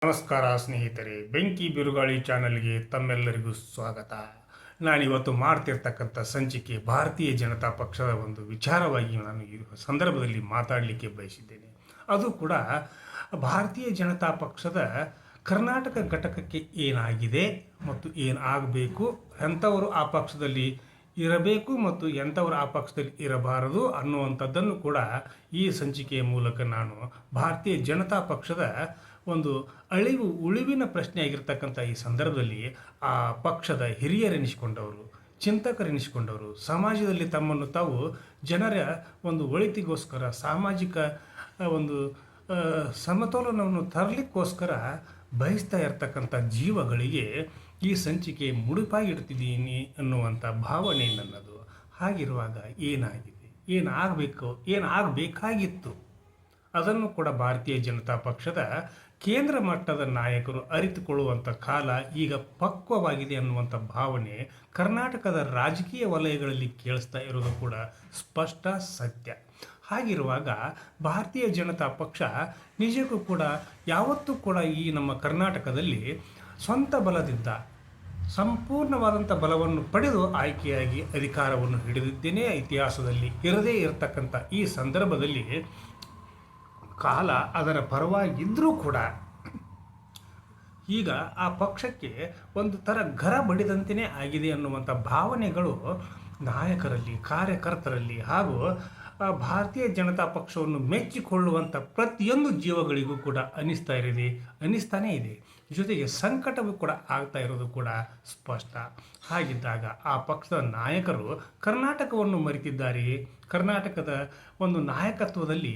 ನಮಸ್ಕಾರ ಸ್ನೇಹಿತರೆ, ಬೆಂಕಿ ಬಿರುಗಾಳಿ ಚಾನಲ್ಗೆ ತಮ್ಮೆಲ್ಲರಿಗೂ ಸ್ವಾಗತ. ನಾನಿವತ್ತು ಮಾಡ್ತಿರ್ತಕ್ಕಂಥ ಸಂಚಿಕೆ ಭಾರತೀಯ ಜನತಾ ಪಕ್ಷದ ಒಂದು ವಿಚಾರವಾಗಿ ನಾನು ಈ ಸಂದರ್ಭದಲ್ಲಿ ಮಾತಾಡಲಿಕ್ಕೆ ಬಯಸಿದ್ದೇನೆ. ಅದು ಕೂಡ ಭಾರತೀಯ ಜನತಾ ಪಕ್ಷದ ಕರ್ನಾಟಕ ಘಟಕಕ್ಕೆ ಏನಾಗಿದೆ ಮತ್ತು ಏನಾಗಬೇಕು, ಎಂಥವರು ಆ ಪಕ್ಷದಲ್ಲಿ ಇರಬೇಕು ಮತ್ತು ಎಂಥವರು ಆ ಪಕ್ಷದಲ್ಲಿ ಇರಬಾರದು ಅನ್ನುವಂಥದ್ದನ್ನು ಕೂಡ ಈ ಸಂಚಿಕೆಯ ಮೂಲಕ ನಾನು ಭಾರತೀಯ ಜನತಾ ಪಕ್ಷದ ಒಂದು ಉಳಿವಿನ ಪ್ರಶ್ನೆ ಆಗಿರ್ತಕ್ಕಂಥ ಈ ಸಂದರ್ಭದಲ್ಲಿ ಆ ಪಕ್ಷದ ಹಿರಿಯರೆನಿಸಿಕೊಂಡವರು, ಚಿಂತಕರೆನಿಸಿಕೊಂಡವರು, ಸಮಾಜದಲ್ಲಿ ತಮ್ಮನ್ನು ತಾವು ಜನರ ಒಂದು ಒಳಿತಿಗೋಸ್ಕರ, ಸಾಮಾಜಿಕ ಒಂದು ಸಮತೋಲನವನ್ನು ತರಲಿಕ್ಕೋಸ್ಕರ ಬಯಸ್ತಾ ಇರತಕ್ಕಂಥ ಜೀವಗಳಿಗೆ ಈ ಸಂಚಿಕೆ ಮುಡುಪಾಗಿಡ್ತಿದ್ದೀನಿ ಅನ್ನುವಂಥ ಭಾವನೆ ನನ್ನದು. ಹಾಗಿರುವಾಗ ಏನಾಗಿದೆ, ಏನಾಗಬೇಕಾಗಿತ್ತು ಅದನ್ನು ಕೂಡ ಭಾರತೀಯ ಜನತಾ ಪಕ್ಷದ ಕೇಂದ್ರ ಮಟ್ಟದ ನಾಯಕರು ಅರಿತುಕೊಳ್ಳುವಂಥ ಕಾಲ ಈಗ ಪಕ್ವವಾಗಿದೆ ಅನ್ನುವಂಥ ಭಾವನೆ ಕರ್ನಾಟಕದ ರಾಜಕೀಯ ವಲಯಗಳಲ್ಲಿ ಕೇಳಿಸ್ತಾ ಇರೋದು ಕೂಡ ಸ್ಪಷ್ಟ ಸತ್ಯ. ಹಾಗಿರುವಾಗ ಭಾರತೀಯ ಜನತಾ ಪಕ್ಷ ನಿಜಕ್ಕೂ ಕೂಡ ಯಾವತ್ತೂ ಕೂಡ ಈ ನಮ್ಮ ಕರ್ನಾಟಕದಲ್ಲಿ ಸ್ವಂತ ಬಲದಿಂದ ಸಂಪೂರ್ಣವಾದಂಥ ಬಲವನ್ನು ಪಡೆದು ಆಯ್ಕೆಯಾಗಿ ಅಧಿಕಾರವನ್ನು ಹಿಡಿದಿದ್ದೇನೆ ಇತಿಹಾಸದಲ್ಲಿ ಇರದೇ ಇರತಕ್ಕಂಥ ಈ ಸಂದರ್ಭದಲ್ಲಿ ಕಾಲ ಅದರ ಪರವಾಗಿದ್ದರೂ ಕೂಡ ಈಗ ಆ ಪಕ್ಷಕ್ಕೆ ಒಂದು ಥರ ಗರ ಬಡಿದಂತೆಯೇ ಆಗಿದೆ ಅನ್ನುವಂಥ ಭಾವನೆಗಳು ನಾಯಕರಲ್ಲಿ, ಕಾರ್ಯಕರ್ತರಲ್ಲಿ ಹಾಗೂ ಭಾರತೀಯ ಜನತಾ ಪಕ್ಷವನ್ನು ಮೆಚ್ಚಿಕೊಳ್ಳುವಂಥ ಪ್ರತಿಯೊಂದು ಜೀವಗಳಿಗೂ ಕೂಡ ಅನ್ನಿಸ್ತಾನೇ ಇದೆ. ಜೊತೆಗೆ ಸಂಕಟವೂ ಕೂಡ ಆಗ್ತಾ ಇರೋದು ಕೂಡ ಸ್ಪಷ್ಟ. ಹಾಗಿದ್ದಾಗ ಆ ಪಕ್ಷದ ನಾಯಕರು ಕರ್ನಾಟಕವನ್ನು ಮರೆತಿದ್ದಾರೆ. ಕರ್ನಾಟಕದ ಒಂದು ನಾಯಕತ್ವದಲ್ಲಿ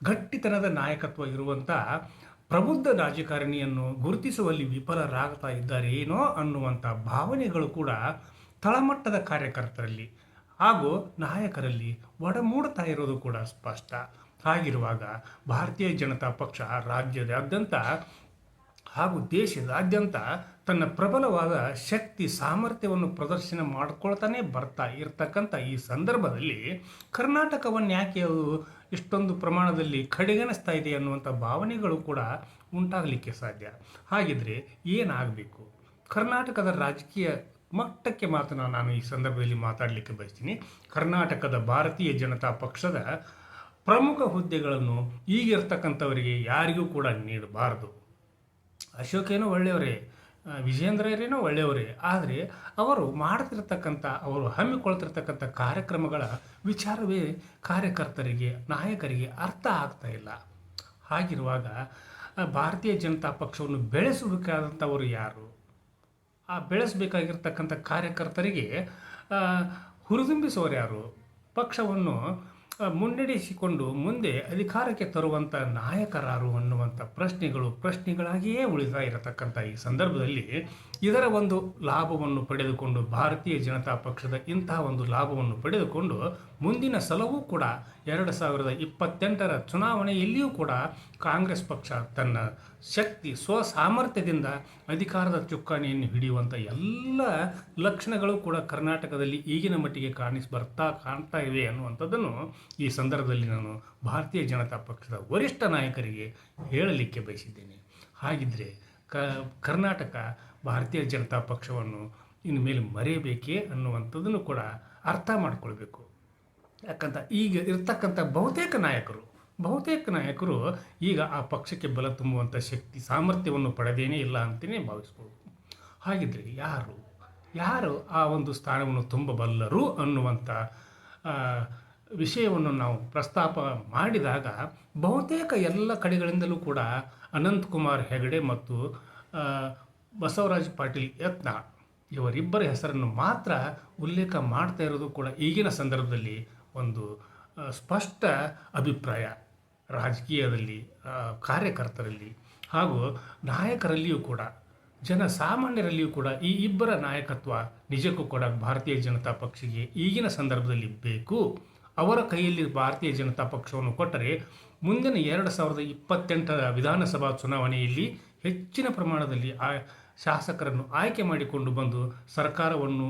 ಗಟ್ಟಿತನದ ನಾಯಕತ್ವ ಇರುವಂಥ ಪ್ರಬುದ್ಧ ರಾಜಕಾರಣಿಯನ್ನು ಗುರುತಿಸುವಲ್ಲಿ ವಿಫಲರಾಗ್ತಾ ಇದ್ದಾರೆ ಏನೋ ಅನ್ನುವಂಥ ಭಾವನೆಗಳು ಕೂಡ ತಳಮಟ್ಟದ ಕಾರ್ಯಕರ್ತರಲ್ಲಿ ಹಾಗೂ ನಾಯಕರಲ್ಲಿ ಒಡಮೂಡ್ತಾ ಇರೋದು ಕೂಡ ಸ್ಪಷ್ಟ. ಹಾಗಿರುವಾಗ ಭಾರತೀಯ ಜನತಾ ಪಕ್ಷ ರಾಜ್ಯದಾದ್ಯಂತ ಹಾಗೂ ದೇಶದಾದ್ಯಂತ ತನ್ನ ಪ್ರಬಲವಾದ ಶಕ್ತಿ ಸಾಮರ್ಥ್ಯವನ್ನು ಪ್ರದರ್ಶನ ಮಾಡ್ಕೊಳ್ತಾನೆ ಬರ್ತಾ ಇರತಕ್ಕಂಥ ಈ ಸಂದರ್ಭದಲ್ಲಿ ಕರ್ನಾಟಕವನ್ನು ಯಾಕೆ ಅದು ಇಷ್ಟೊಂದು ಪ್ರಮಾಣದಲ್ಲಿ ಕಡೆಗಣಿಸ್ತಾ ಇದೆ ಅನ್ನುವಂಥ ಭಾವನೆಗಳು ಕೂಡ ಉಂಟಾಗಲಿಕ್ಕೆ ಸಾಧ್ಯ. ಹಾಗಿದ್ರೆ ಏನಾಗಬೇಕು? ಕರ್ನಾಟಕದ ರಾಜಕೀಯ ಮಟ್ಟಕ್ಕೆ ಮಾತ್ರ ನಾನು ಈ ಸಂದರ್ಭದಲ್ಲಿ ಮಾತಾಡಲಿಕ್ಕೆ ಬಯಸ್ತೀನಿ. ಕರ್ನಾಟಕದ ಭಾರತೀಯ ಜನತಾ ಪಕ್ಷದ ಪ್ರಮುಖ ಹುದ್ದೆಗಳನ್ನು ಈಗಿರ್ತಕ್ಕಂಥವರಿಗೆ ಯಾರಿಗೂ ಕೂಡ ನೀಡಬಾರದು. ಅಶೋಕೇನೋ ಒಳ್ಳೆಯವರೇ, ವಿಜೇಂದ್ರರೇನೋ ಒಳ್ಳೆಯವರೇ, ಆದರೆ ಅವರು ಮಾಡ್ತಿರ್ತಕ್ಕಂಥ, ಅವರು ಹಮ್ಮಿಕೊಳ್ತಿರ್ತಕ್ಕಂಥ ಕಾರ್ಯಕ್ರಮಗಳ ವಿಚಾರವೇ ಕಾರ್ಯಕರ್ತರಿಗೆ, ನಾಯಕರಿಗೆ ಅರ್ಥ ಆಗ್ತಾ ಇಲ್ಲ. ಹಾಗಿರುವಾಗ ಭಾರತೀಯ ಜನತಾ ಪಕ್ಷವನ್ನು ಬೆಳೆಸಬೇಕಾದಂಥವರು ಯಾರು? ಆ ಬೆಳೆಸಬೇಕಾಗಿರ್ತಕ್ಕಂಥ ಕಾರ್ಯಕರ್ತರಿಗೆ ಹುರಿದುಂಬಿಸುವವರು ಯಾರು? ಪಕ್ಷವನ್ನು ಮುನ್ನಡೆಸಿಕೊಂಡು ಮುಂದೆ ಅಧಿಕಾರಕ್ಕೆ ತರುವಂಥ ನಾಯಕರಾರು ಅನ್ನುವಂಥ ಪ್ರಶ್ನೆಗಳಾಗಿಯೇ ಉಳಿತಾ ಇರತಕ್ಕಂಥ ಈ ಸಂದರ್ಭದಲ್ಲಿ ಇದರ ಒಂದು ಲಾಭವನ್ನು ಪಡೆದುಕೊಂಡು ಭಾರತೀಯ ಜನತಾ ಪಕ್ಷದ ಇಂತಹ ಒಂದು ಲಾಭವನ್ನು ಪಡೆದುಕೊಂಡು ಮುಂದಿನ ಸಲವೂ ಕೂಡ 2028ರ ಚುನಾವಣೆಯಲ್ಲಿಯೂ ಕೂಡ ಕಾಂಗ್ರೆಸ್ ಪಕ್ಷ ತನ್ನ ಶಕ್ತಿ ಸ್ವಸಾಮರ್ಥ್ಯದಿಂದ ಅಧಿಕಾರದ ಚುಕ್ಕಾಣಿಯನ್ನು ಹಿಡಿಯುವಂಥ ಎಲ್ಲ ಲಕ್ಷಣಗಳು ಕೂಡ ಕರ್ನಾಟಕದಲ್ಲಿ ಈಗಿನ ಮಟ್ಟಿಗೆ ಕಾಣ್ತಾ ಇವೆ ಅನ್ನುವಂಥದ್ದನ್ನು ಈ ಸಂದರ್ಭದಲ್ಲಿ ನಾನು ಭಾರತೀಯ ಜನತಾ ಪಕ್ಷದ ವರಿಷ್ಠ ನಾಯಕರಿಗೆ ಹೇಳಲಿಕ್ಕೆ ಬಯಸಿದ್ದೇನೆ. ಹಾಗಿದ್ದರೆ ಕರ್ನಾಟಕ ಭಾರತೀಯ ಜನತಾ ಪಕ್ಷವನ್ನು ಇನ್ನು ಮೇಲೆ ಮರೆಯಬೇಕೇ ಅನ್ನುವಂಥದ್ದನ್ನು ಕೂಡ ಅರ್ಥ ಮಾಡಿಕೊಳ್ಬೇಕು. ಯಾಕಂತ ಈಗ ಇರ್ತಕ್ಕಂಥ ಬಹುತೇಕ ನಾಯಕರು ಈಗ ಆ ಪಕ್ಷಕ್ಕೆ ಬಲ ತುಂಬುವಂಥ ಶಕ್ತಿ ಸಾಮರ್ಥ್ಯವನ್ನು ಪಡೆದೇನೇ ಇಲ್ಲ ಅಂತಲೇ ಭಾವಿಸ್ಬೋದು. ಹಾಗಿದ್ರೆ ಯಾರು ಆ ಒಂದು ಸ್ಥಾನವನ್ನು ತುಂಬಬಲ್ಲರು ಅನ್ನುವಂಥ ವಿಷಯವನ್ನು ನಾವು ಪ್ರಸ್ತಾಪ ಮಾಡಿದಾಗ ಬಹುತೇಕ ಎಲ್ಲ ಕಡೆಗಳಿಂದಲೂ ಕೂಡ ಅನಂತಕುಮಾರ್ ಹೆಗಡೆ ಮತ್ತು ಬಸವರಾಜ ಪಾಟೀಲ್ ಯತ್ನಾಳ್ ಇವರಿಬ್ಬರ ಹೆಸರನ್ನು ಮಾತ್ರ ಉಲ್ಲೇಖ ಮಾಡ್ತಾ ಇರೋದು ಕೂಡ ಈಗಿನ ಸಂದರ್ಭದಲ್ಲಿ ಒಂದು ಸ್ಪಷ್ಟ ಅಭಿಪ್ರಾಯ ರಾಜಕೀಯದಲ್ಲಿ, ಕಾರ್ಯಕರ್ತರಲ್ಲಿ ಹಾಗೂ ನಾಯಕರಲ್ಲಿಯೂ ಕೂಡ, ಜನಸಾಮಾನ್ಯರಲ್ಲಿಯೂ ಕೂಡ ಈ ಇಬ್ಬರ ನಾಯಕತ್ವ ನಿಜಕ್ಕೂ ಕೂಡ ಭಾರತೀಯ ಜನತಾ ಪಕ್ಷಕ್ಕೆ ಈಗಿನ ಸಂದರ್ಭದಲ್ಲಿ ಬೇಕು. ಅವರ ಕೈಯಲ್ಲಿ ಭಾರತೀಯ ಜನತಾ ಪಕ್ಷವನ್ನು ಕೊಟ್ಟರೆ ಮುಂದಿನ 2028ರ ವಿಧಾನಸಭಾ ಚುನಾವಣೆಯಲ್ಲಿ ಹೆಚ್ಚಿನ ಪ್ರಮಾಣದಲ್ಲಿ ಶಾಸಕರನ್ನು ಆಯ್ಕೆ ಮಾಡಿಕೊಂಡು ಬಂದು ಸರ್ಕಾರವನ್ನು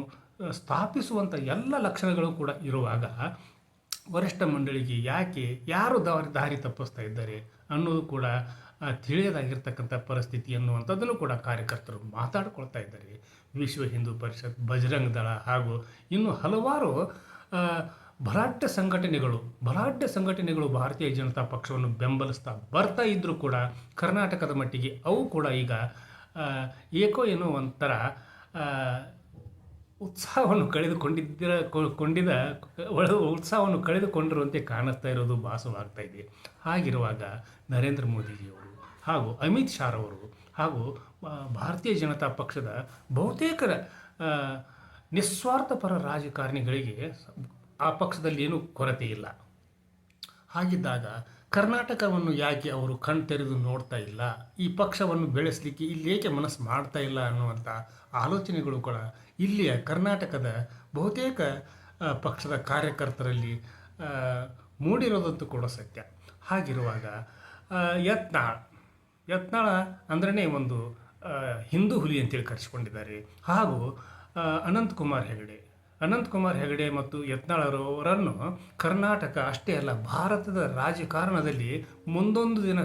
ಸ್ಥಾಪಿಸುವಂಥ ಎಲ್ಲ ಲಕ್ಷಣಗಳು ಕೂಡ ಇರುವಾಗ ವರಿಷ್ಠ ಮಂಡಳಿಗೆ ಯಾರು ದಾರಿ ತಪ್ಪಿಸ್ತಾ ಇದ್ದಾರೆ ಅನ್ನೋದು ಕೂಡ ತಿಳಿಯದಾಗಿರ್ತಕ್ಕಂಥ ಪರಿಸ್ಥಿತಿ ಅನ್ನುವಂಥದ್ದನ್ನು ಕೂಡ ಕಾರ್ಯಕರ್ತರು ಮಾತಾಡ್ಕೊಳ್ತಾ ಇದ್ದಾರೆ. ವಿಶ್ವ ಹಿಂದೂ ಪರಿಷತ್, ಬಜರಂಗ್ ದಳ ಹಾಗೂ ಇನ್ನು ಹಲವಾರು ಬಲಾಢ್ಯ ಸಂಘಟನೆಗಳು ಭಾರತೀಯ ಜನತಾ ಪಕ್ಷವನ್ನು ಬೆಂಬಲಿಸ್ತಾ ಬರ್ತಾ ಇದ್ದರೂ ಕೂಡ ಕರ್ನಾಟಕದ ಮಟ್ಟಿಗೆ ಅವು ಕೂಡ ಈಗ ಏಕೋ ಏನೋ ಒಂಥರ ಉತ್ಸಾಹವನ್ನು ಉತ್ಸಾಹವನ್ನು ಕಳೆದುಕೊಂಡಿರುವಂತೆ ಕಾಣಿಸ್ತಾ ಇರೋದು ಭಾಸವಾಗ್ತಾ ಇದೆ. ಹಾಗಿರುವಾಗ ನರೇಂದ್ರ ಮೋದಿಜಿಯವರು ಹಾಗೂ ಅಮಿತ್ ಶಾರವರು ಹಾಗೂ ಭಾರತೀಯ ಜನತಾ ಪಕ್ಷದ ಬಹುತೇಕ ನಿಸ್ವಾರ್ಥಪರ ರಾಜಕಾರಣಿಗಳಿಗೆ ಆ ಪಕ್ಷದಲ್ಲಿ ಏನೂ ಕೊರತೆ ಇಲ್ಲ. ಹಾಗಿದ್ದಾಗ ಕರ್ನಾಟಕವನ್ನು ಯಾಕೆ ಅವರು ಕಣ್ತೆರೆದು ನೋಡ್ತಾ ಇಲ್ಲ, ಈ ಪಕ್ಷವನ್ನು ಬೆಳೆಸಲಿಕ್ಕೆ ಇಲ್ಲೇಕೆ ಮನಸ್ಸು ಮಾಡ್ತಾ ಇಲ್ಲ ಅನ್ನುವಂಥ ಆಲೋಚನೆಗಳು ಕೂಡ ಇಲ್ಲಿಯ ಕರ್ನಾಟಕದ ಬಹುತೇಕ ಪಕ್ಷದ ಕಾರ್ಯಕರ್ತರಲ್ಲಿ ಮೂಡಿರೋದಂತೂ ಕೂಡ ಸತ್ಯ. ಹಾಗಿರುವಾಗ ಯತ್ನಾಳ ಅಂದ್ರೇ ಒಂದು ಹಿಂದೂ ಹುಲಿ ಅಂತೇಳಿ ಕರೆಸಿಕೊಂಡಿದ್ದಾರೆ. ಹಾಗೂ ಅನಂತಕುಮಾರ್ ಹೆಗಡೆ ಮತ್ತು ಯತ್ನಾಳರವರನ್ನು ಕರ್ನಾಟಕ ಅಷ್ಟೇ ಅಲ್ಲ, ಭಾರತದ ರಾಜಕಾರಣದಲ್ಲಿ ಮುಂದೊಂದು ದಿನ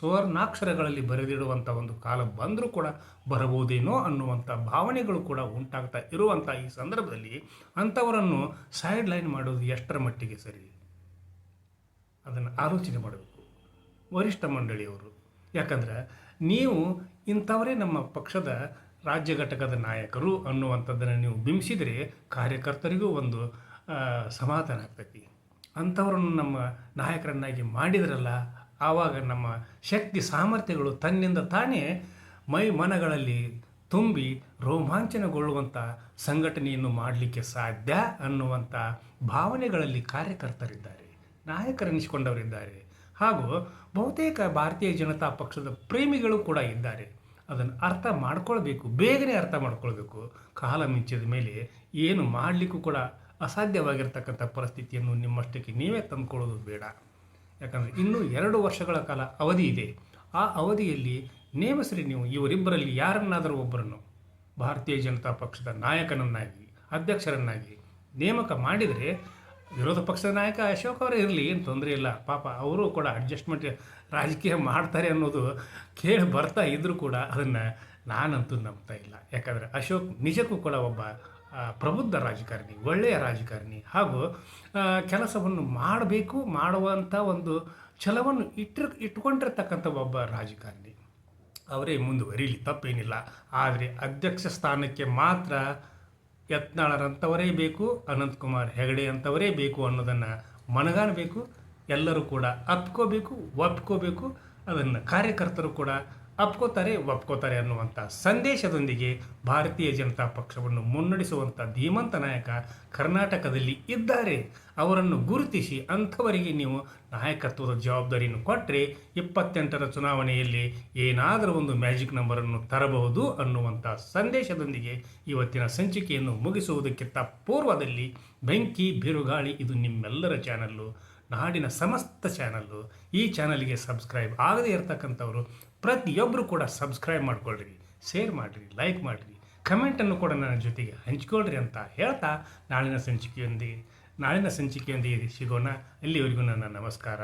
ಸುವರ್ಣಾಕ್ಷರಗಳಲ್ಲಿ ಬರೆದಿಡುವಂಥ ಒಂದು ಕಾಲ ಬಂದರೂ ಕೂಡ ಬರಬಹುದೇನೋ ಅನ್ನುವಂಥ ಭಾವನೆಗಳು ಕೂಡ ಉಂಟಾಗ್ತಾ ಇರುವಂಥ ಈ ಸಂದರ್ಭದಲ್ಲಿ ಅಂಥವರನ್ನು ಸೈಡ್ ಲೈನ್ ಮಾಡೋದು ಎಷ್ಟರ ಮಟ್ಟಿಗೆ ಸರಿ, ಅದನ್ನು ಆಲೋಚನೆ ಮಾಡಬೇಕು ವರಿಷ್ಠ ಮಂಡಳಿಯವರು. ಯಾಕಂದ್ರೆ ನೀವು ಇಂಥವರೇ ನಮ್ಮ ಪಕ್ಷದ ರಾಜ್ಯ ಘಟಕದ ನಾಯಕರು ಅನ್ನುವಂಥದ್ದನ್ನು ನೀವು ಬಿಂಬಿಸಿದರೆ ಕಾರ್ಯಕರ್ತರಿಗೂ ಒಂದು ಸಮಾಧಾನ ಆಗ್ತೈತಿ. ಅಂಥವ್ರನ್ನು ನಮ್ಮ ನಾಯಕರನ್ನಾಗಿ ಮಾಡಿದ್ರಲ್ಲ, ಆವಾಗ ನಮ್ಮ ಶಕ್ತಿ ಸಾಮರ್ಥ್ಯಗಳು ತನ್ನಿಂದ ತಾನೇ ಮನಗಳಲ್ಲಿ ತುಂಬಿ ರೋಮಾಂಚನಗೊಳ್ಳುವಂಥ ಸಂಘಟನೆಯನ್ನು ಮಾಡಲಿಕ್ಕೆ ಸಾಧ್ಯ ಅನ್ನುವಂಥ ಭಾವನೆಗಳಲ್ಲಿ ಕಾರ್ಯಕರ್ತರಿದ್ದಾರೆ, ನಾಯಕರೆನಿಸಿಕೊಂಡವರಿದ್ದಾರೆ. ಹಾಗೂ ಬಹುತೇಕ ಭಾರತೀಯ ಜನತಾ ಪಕ್ಷದ ಪ್ರೇಮಿಗಳು ಕೂಡ ಇದ್ದಾರೆ. ಅದನ್ನು ಅರ್ಥ ಮಾಡ್ಕೊಳ್ಬೇಕು, ಬೇಗನೆ ಅರ್ಥ ಮಾಡ್ಕೊಳ್ಬೇಕು. ಕಾಲ ಮಿಂಚಿದ ಮೇಲೆ ಏನು ಮಾಡಲಿಕ್ಕೂ ಕೂಡ ಅಸಾಧ್ಯವಾಗಿರ್ತಕ್ಕಂಥ ಪರಿಸ್ಥಿತಿಯನ್ನು ನಿಮ್ಮಷ್ಟಕ್ಕೆ ನೀವೇ ತಂದುಕೊಳ್ಳೋದು ಬೇಡ. ಯಾಕಂದರೆ ಇನ್ನೂ 2 ವರ್ಷಗಳ ಕಾಲ ಅವಧಿ ಇದೆ. ಆ ಅವಧಿಯಲ್ಲಿ ನೇಮಿಸ್ರಿ ನೀವು ಇವರಿಬ್ಬರಲ್ಲಿ ಯಾರನ್ನಾದರೂ ಒಬ್ಬರನ್ನು ಭಾರತೀಯ ಜನತಾ ಪಕ್ಷದ ನಾಯಕನನ್ನಾಗಿ, ಅಧ್ಯಕ್ಷರನ್ನಾಗಿ ನೇಮಕ ಮಾಡಿದರೆ ವಿರೋಧ ಪಕ್ಷದ ನಾಯಕ ಅಶೋಕ್ ಅವರೇ ಇರಲಿ, ಏನು ತೊಂದರೆ ಇಲ್ಲ. ಪಾಪ ಅವರು ಕೂಡ ಅಡ್ಜಸ್ಟ್ಮೆಂಟ್ ರಾಜಕೀಯ ಮಾಡ್ತಾರೆ ಅನ್ನೋದು ಕೇಳಿ ಬರ್ತಾ ಇದ್ದರೂ ಕೂಡ ಅದನ್ನು ನಾನಂತೂ ನಂಬ್ತಾ ಇಲ್ಲ. ಯಾಕಂದರೆ ಅಶೋಕ್ ನಿಜಕ್ಕೂ ಕೂಡ ಒಬ್ಬ ಪ್ರಬುದ್ಧ ರಾಜಕಾರಣಿ, ಒಳ್ಳೆಯ ರಾಜಕಾರಣಿ, ಹಾಗೂ ಕೆಲಸವನ್ನು ಮಾಡುವಂಥ ಒಂದು ಛಲವನ್ನು ಇಟ್ಕೊಂಡಿರ್ತಕ್ಕಂಥ ಒಬ್ಬ ರಾಜಕಾರಣಿ. ಅವರೇ ಮುಂದುವರಿಲಿ, ತಪ್ಪೇನಿಲ್ಲ. ಆದರೆ ಅಧ್ಯಕ್ಷ ಸ್ಥಾನಕ್ಕೆ ಮಾತ್ರ ಯತ್ನಾಳರಂಥವರೇ ಬೇಕು, ಅನಂತಕುಮಾರ್ ಹೆಗಡೆ ಅಂಥವರೇ ಬೇಕು ಅನ್ನೋದನ್ನು ಮನಗಾಣಬೇಕು. ಎಲ್ಲರೂ ಕೂಡ ಒಪ್ಕೋಬೇಕು. ಅದನ್ನು ಕಾರ್ಯಕರ್ತರು ಕೂಡ ಒಪ್ಕೋತಾರೆ ಅನ್ನುವಂಥ ಸಂದೇಶದೊಂದಿಗೆ ಭಾರತೀಯ ಜನತಾ ಪಕ್ಷವನ್ನು ಮುನ್ನಡೆಸುವಂಥ ಧೀಮಂತ ನಾಯಕ ಕರ್ನಾಟಕದಲ್ಲಿ ಇದ್ದಾರೆ. ಅವರನ್ನು ಗುರುತಿಸಿ ಅಂಥವರಿಗೆ ನೀವು ನಾಯಕತ್ವದ ಜವಾಬ್ದಾರಿಯನ್ನು ಕೊಟ್ಟರೆ 28ರ ಚುನಾವಣೆಯಲ್ಲಿ ಏನಾದರೂ ಒಂದು ಮ್ಯಾಜಿಕ್ ನಂಬರನ್ನು ತರಬಹುದು ಅನ್ನುವಂಥ ಸಂದೇಶದೊಂದಿಗೆ ಇವತ್ತಿನ ಸಂಚಿಕೆಯನ್ನು ಮುಗಿಸುವುದಕ್ಕಿಂತ ಪೂರ್ವದಲ್ಲಿ ಬೆಂಕಿ ಬಿರುಗಾಳಿ ಇದು ನಿಮ್ಮೆಲ್ಲರ ಚಾನಲ್ಲು, ನಾಡಿನ ಸಮಸ್ತ ಚಾನಲ್ಲು. ಈ ಚಾನಲ್ಗೆ ಸಬ್ಸ್ಕ್ರೈಬ್ ಆಗದೇ ಇರತಕ್ಕಂಥವರು ಪ್ರತಿಯೊಬ್ಬರು ಕೂಡ ಸಬ್ಸ್ಕ್ರೈಬ್ ಮಾಡ್ಕೊಳ್ರಿ, ಶೇರ್ ಮಾಡಿರಿ, ಲೈಕ್ ಮಾಡಿರಿ, ಕಮೆಂಟನ್ನು ಕೂಡ ನನ್ನ ಜೊತೆಗೆ ಹಂಚ್ಕೊಳ್ರಿ ಅಂತ ಹೇಳ್ತಾ ನಾಳಿನ ಸಂಚಿಕೆಯೊಂದಿಗೆ ಸಿಗೋಣ. ಅಲ್ಲಿವರೆಗೂ ನನ್ನ ನಮಸ್ಕಾರ.